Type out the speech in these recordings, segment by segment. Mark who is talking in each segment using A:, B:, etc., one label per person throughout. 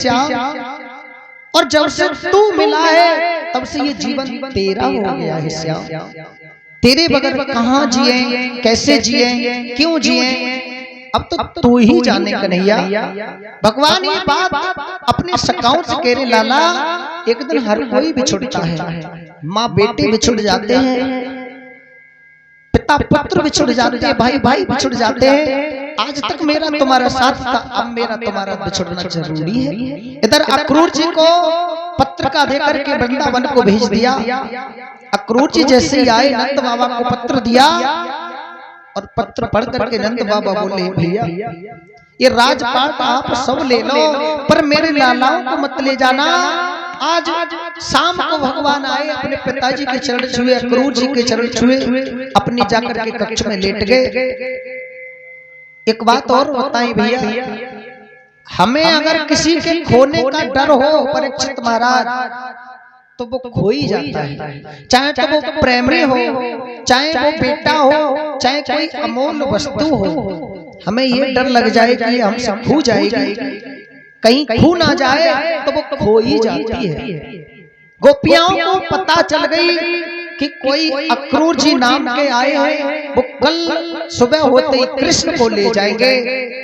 A: श्याम, और जब से तू मिला है तब से ये जीवन तेरा हो गया है श्याम। तेरे बगैर कहाँ जिए, कैसे जिए, क्यों जिए, अब तो तू ही जाने कन्हैया। भगवान ये बात अपने सखाओं से कह रहे, लाला एक दिन हर कोई बिछुड़ता है, माँ बेटे बिछुड़ जाते हैं, पिता पुत्र बिछुड़ जाते हैं, भाई भाई बिछुड़ जाते हैं। आज तक मेरा तुम्हारा साथ था, अब मेरा तुम्हारा बिछुड़ना जरूरी है। इधर अक्रूर जी को पत्र का देकर के वृंदावन को भेज दिया। अक्रूर जी जैसे ही आए नंद बाबा को पत्र दिया, और पत्र पढ़ करके नंद बाबा बोले, भैया ये राजपाट आप सब ले लो, पर मेरे लालाओं को मत ले जाना। आज शाम को भगवान आए, अपने पिताजी के चरण छुए, अक्रूर जी के चरण छुए, अपनी जाकर के कक्ष में लेट गए। एक बात और बताएं भैया, हमें अगर किसी के खोने का डर हो परीक्षित महाराज, तो वो खो ही जाता है। चाहे तो वो प्रेमी हो, चाहे वो बेटा हो, चाहे कोई अमूल्य वस्तु हो, हमें ये डर लग जाए कि हमसे खो जाएगी, कहीं खो ना जाए, तो वो खो ही जाती है। गोपियाओं को पता चल गई कि कोई अक्रूर जी नाम के आए हैं, वो कल सुबह होते ही कृष्ण को ले जाएंगे।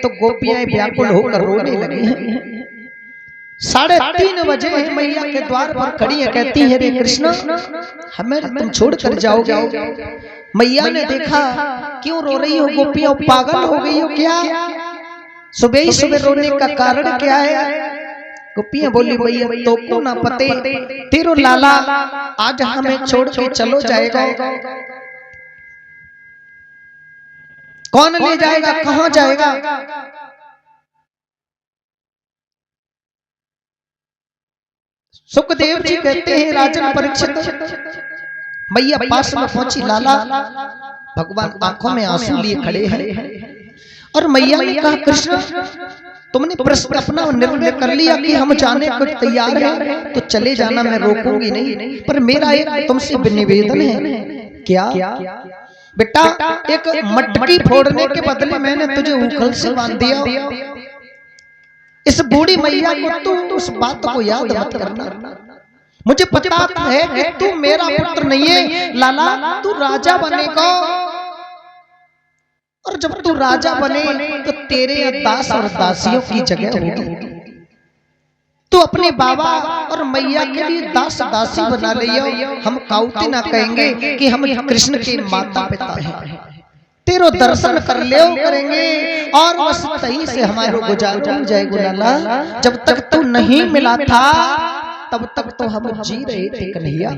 A: तो गोपियां व्याकुल होकर रोने लगी। 3:30 बजे मैया के द्वार पर खड़ी है, कहती है, रे कृष्ण हमें तुम छोड़ कर जाओगे। मैया ने देखा, क्यों रो रही हो गोपियां, पागल हो गई हो क्या? सुबह ही सुबह रोने का कारण क्या है? गोपियां बोली, मैया तो को ना पते, तेरो लाला आज हमें छोड़ के चलो जाएगा। कौन ले जाएगा, कहां जाएगा? सुखदेव जी कहते हैं, राजन परीक्षित मैया पास में पहुंची, लाला भगवान आंखों में आंसू लिए खड़े हैं, और मैया ने कहा, कृष्ण तुमने प्रश्न अपना निर्णय कर लिया कि हम जाने को तैयार हैं, तो चले जाना, मैं रोकूंगी नहीं, पर मेरा एक तुमसे निवेदन है। क्या बेटा? एक मटकी फोड़ने के बदले मैंने तुझे उखल से बांध दिया। इस बूढ़ी मैया को तू उस बात को याद मत करना। मुझे पता है कि तू मेरा पुत्र नहीं है, लाला तू राजा बनेगा, और जब तू राजा बने तो तेरे दास और दासियों की जगह होगी। तू अपने बाबा और मैया के लिए दास दासी बना लियो। हम काउती ना कहेंगे कि हम कृष्ण के माता पिता हैं। तेरो दर्शन कर ले करेंगे, और बस तही से हमारे गुजारा हो जाएगा। लाला जब तक तू नहीं मिला था तब तक तो हम जी रहे थे कन्हैया,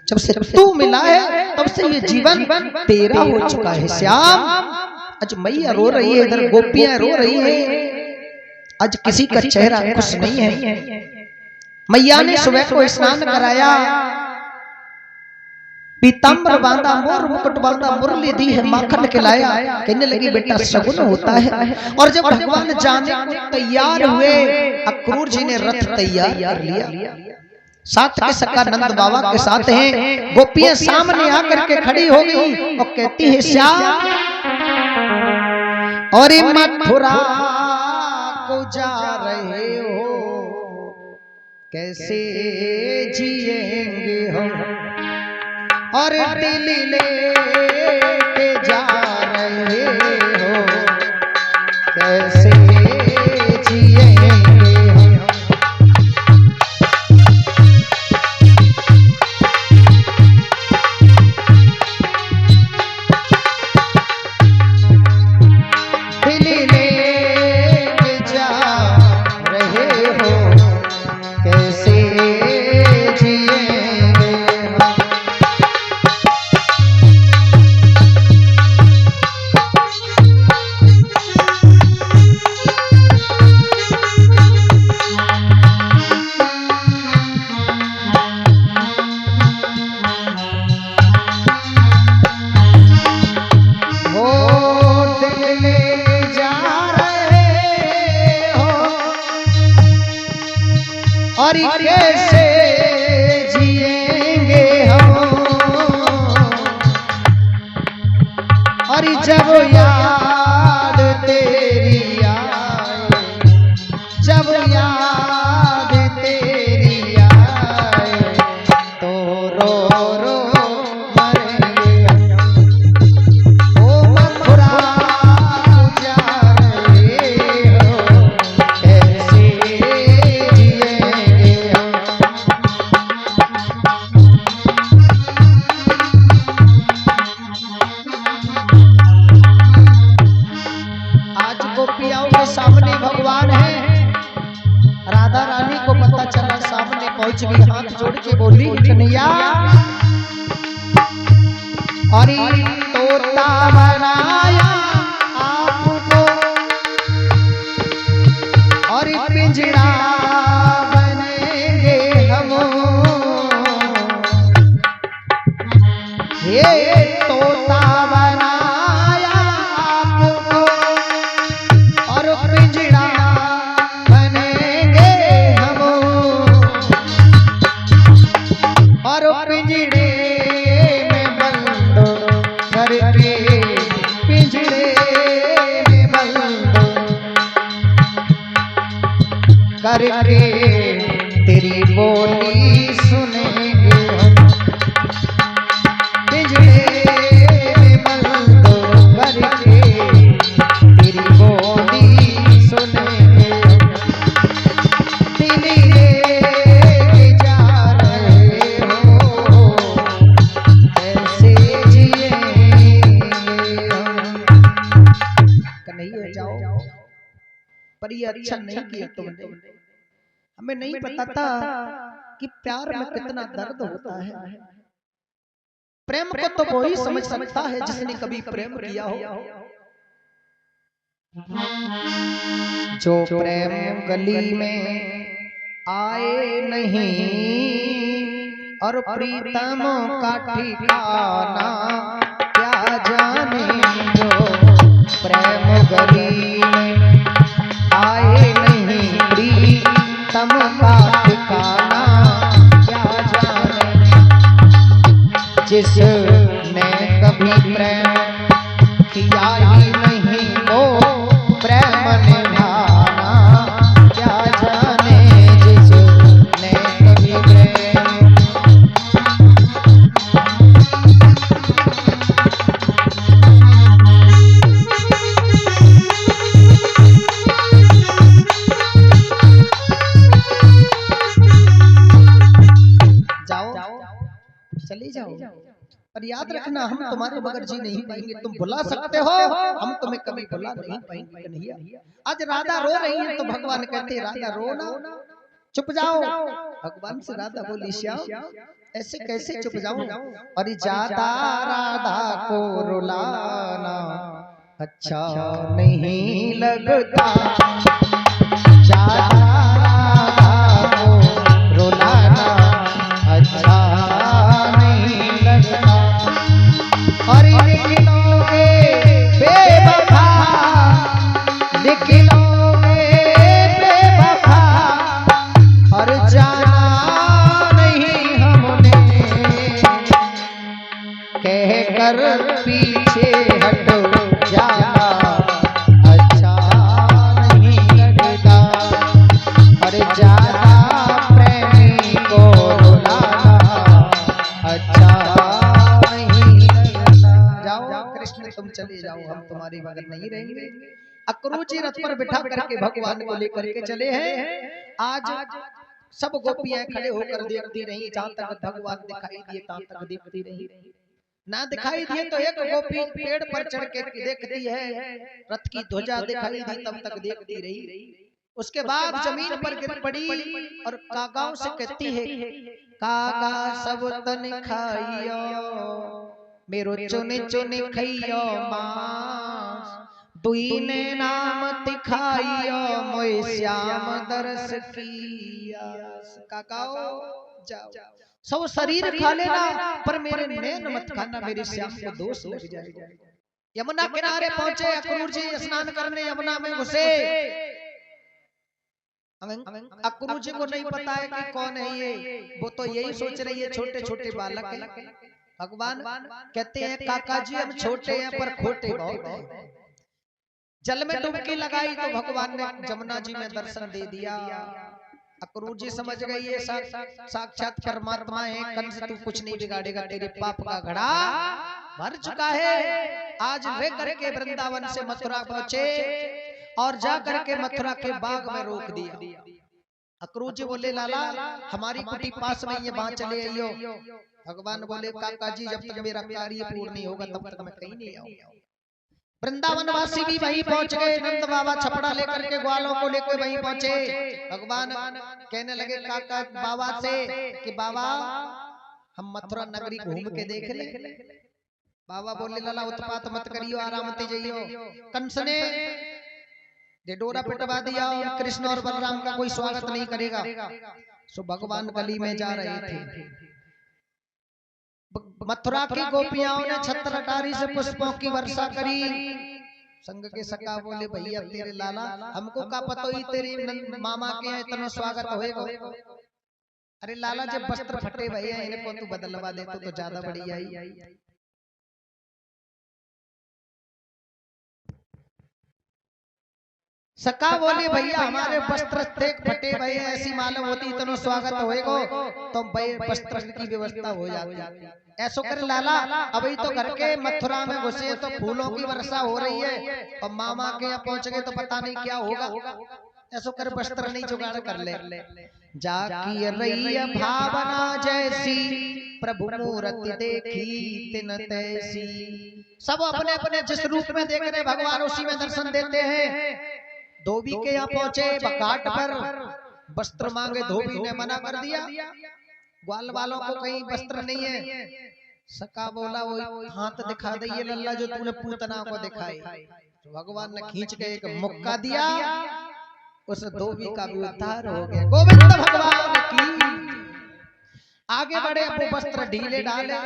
A: जब से तू मिला है तब से ये जीवन तेरा हो चुका है श्याम। आज मैया रो रही है, इधर गोपियां रो रही हैं। आज किसी का चेहरा खुश नहीं है। मैया ने सुबह को स्नान कराया, पीताम्बर बांधा, मोर मुकुट बांधा, मुरली दी है, माखन खिलाया। कहने लगी, बेटा सगुन होता है। और जब भगवान जाने को तैयार हुए, अक्रूर जी ने रथ तैयार कर लिया, साथ के सखा नंद बाबा के साथ हैं। गोपियां सामने आकर के खड़ी हो गई और कहती है, श्याम और मथुरा को जा रहे हो, कैसे जिएंगे हम, और दिल्ली लेके जा रहे हो, कैसे जिएंगे हम। दिल्ली लेके जा रहे हो, कैसे जिएंगे हम। और कैसे जिएंगे हम, और जब याद तेरी आए, जब याद पहुंच गई, हाथ जोड़ के बोली कन्हैया अरे तोता बनाया आपको और पिंजरा बनेंगे हम, ये तोता बनाया आपको और पिंजरा बनेंगे हम, और पिंजरे में बंद करके, पिंजरे में बंद करके तेरी बोली सुनेंगे हम, पिंजरे में बंद करके तेरी बोली सुनेंगे हम, दिल्ली लेके जा रहे हो कैसे जिएंगे हम। कन्हैया जाओ, पर ये अच्छा नहीं किया तुमने, हमें नहीं पता था कि प्यार में कितना दर्द होता है। प्रेम को तो वो ही समझ सकता है जिसने कभी प्रेम किया हो। जो प्रेम गली में आए नहीं और प्रीतम का ठिकाना क्या जाने, जो प्रेम गली में आए नहीं प्रीतम का ठिकाना क्या जाने, जिसने कभी प्रेम किया ही नहीं वो प्रेम निभाना क्या जाने, जिसने कभी प्रेम चले जाओ, पर याद रखना हम तुम्हारे बगैर जी नहीं पाएंगे। तुम बुला सकते हो, हम तुम्हें कभी बुला नहीं पाएंगे कन्हैया। आज राधा रो रही है तो भगवान कहते राधा रो ना, चुप जाओ। भगवान से राधा बोली श्याम ऐसे कैसे चुप जाऊं, और ज्यादा राधा को रुलाना अच्छा नहीं लगता, ज्यादा राधा को रुलाना अच्छा नहीं लगता, और निकलोगे बेवफा, निकलोगे बेवफा, और जाना नहीं हमने कहकर पीछे हट जाना अच्छा नहीं लगता, और ज्यादा प्रेमी को रुलाना अच्छा नहीं लगता। जाओ कृष्ण तुम चले जाओ, हम तुम्हारे बगैर नहीं रहेंगे। अक्रूर रथ पर बिठा करके भगवान को लेकर के चले हैं। आज सब गोपियां खड़े होकर देखती रही, जहां तक भगवान दिखाई दिए तहां तक देखती रही, ना दिखाई दिए तो एक गोपी पेड़ पर चढ़ के देखती है, रथ की ध्वजा दिखाई दी तब तक देखती रही। उसके बाद जमीन पर गिर पड़ी और कागाओं से कहती है कागा सब तन खाइयो मेरो चुने चुने खाइयो मांस, दुईने नाम तिखाइयो मोय श्याम दरस किया। कागाओ जाओ सब शरीर खा लेना पर मेरे नैन मत खाना, मेरे श्याम को दोष लग जाएगा। यमुना किनारे पहुंचे अक्रूर जी, स्नान करने यमुना में घुसे। अक्रूर जी को नहीं पता है कि कौन है ये, वो तो यही सोच रही है छोटे छोटे बालक है। भगवान कहते हैं काका जी हम छोटे हैं पर खोटे बहुत हैं। जल में डुबकी लगाई तो भगवान ने जमुना जी में दर्शन दे दिया। अक्रूर जी समझ गई ये साक्षात परमात्मा है, कंस तू कुछ नहीं बिगाड़ेगा, तेरे पाप का घड़ा भर चुका है। आज वे करके वृंदावन से मथुरा पहुंचे और जा करके मथुरा के बाग में रोक दिया। अक्रूर जी बोले लाला हमारी कुटी पास में ये वहां चले आइयो। भगवान बोले काका जी जब तक मेरा कार्य पूर्ण नहीं होगा तब तक मैं कहीं नहीं आऊंगा। वृंदावन वासी भी वहीं पहुंच गए। नंद बाबा छपड़ा लेकर के ग्वालों को लेकर वहीं पहुंचे। भगवान कहने लगे काका बाबा से कि बाबा हम मथुरा नगरी घूम के देख ले। बाबा बोले लाला उत्पात मत करियो, आराम से जाइयो। कंस ने डोरा पिटवा दिया और कृष्ण और बलराम का कोई स्वागत नहीं करेगा। सो भगवान गली में जा रहे थे। मथुरा की गोपियाओं ने छत्र अटारी से पुष्पों की वर्षा करी। संग के सखा बोले भैया तेरे लाला हमको का पता ही तेरे मामा के इतना स्वागत होएगा। अरे लाला जब वस्त्र फटे भैया इनको तू बदलवा दे तो ज्यादा बढ़िया ही। सका बोले भैया हमारे वस्त्र फटे भैया ऐसी मालूम होती इतना स्वागत होएगा तो वस्त्र की व्यवस्था हो जाती। ऐसो कर लाला अभी तो घर के मथुरा में घुसे तो फूलों की वर्षा हो रही है और मामा के यहाँ पहुंच गए तो पता नहीं क्या होगा। ऐसो कर वस्त्र नहीं जुगाड़ कर ले। जाकी रही भावना जैसी प्रभु मूर्ति देखी तिन तैसी। सब अपने अपने जिस रूप में देख रहे भगवान उसी में दर्शन देते हैं। धोबी के यहाँ पहुंचे बकाट पर वस्त्र मांगे, धोबी ने मना कर दिया। ग्वाल वालों को कहीं वस्त्र नहीं है। सका बोला वो हाथ दिखा दे ये लल्ला जो तूने पूतना को दिखाई। तो भगवान ने खींच के एक मुक्का दिया, उस धोबी का भी उद्धार हो गया। गोविंद भगवान की। आगे बढ़े वो वस्त्र ढीले डाले।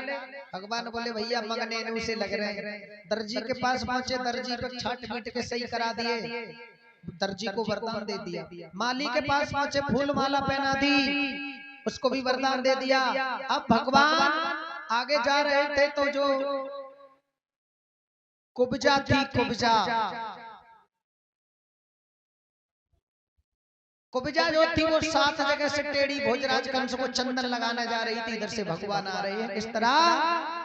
A: भगवान बोले भैया मंगने से लग रहे हैं। दर्जी के पास पहुंचे, दर्जी पे छाट पीट के सही करा दिए। दर्जी को वरदान दे दिया। माली के पास पहुंचे, फूल माला पहना दी, उसको भी वरदान दे दिया। अब भगवान आगे जा रहे थे तो जो कुब्जा थी, कुब्जा जो थी वो 7 जगह से टेढ़ी भोजराज कंस को चंदन लगाने जा रही थी। इधर से भगवान आ रहे हैं। इस तरह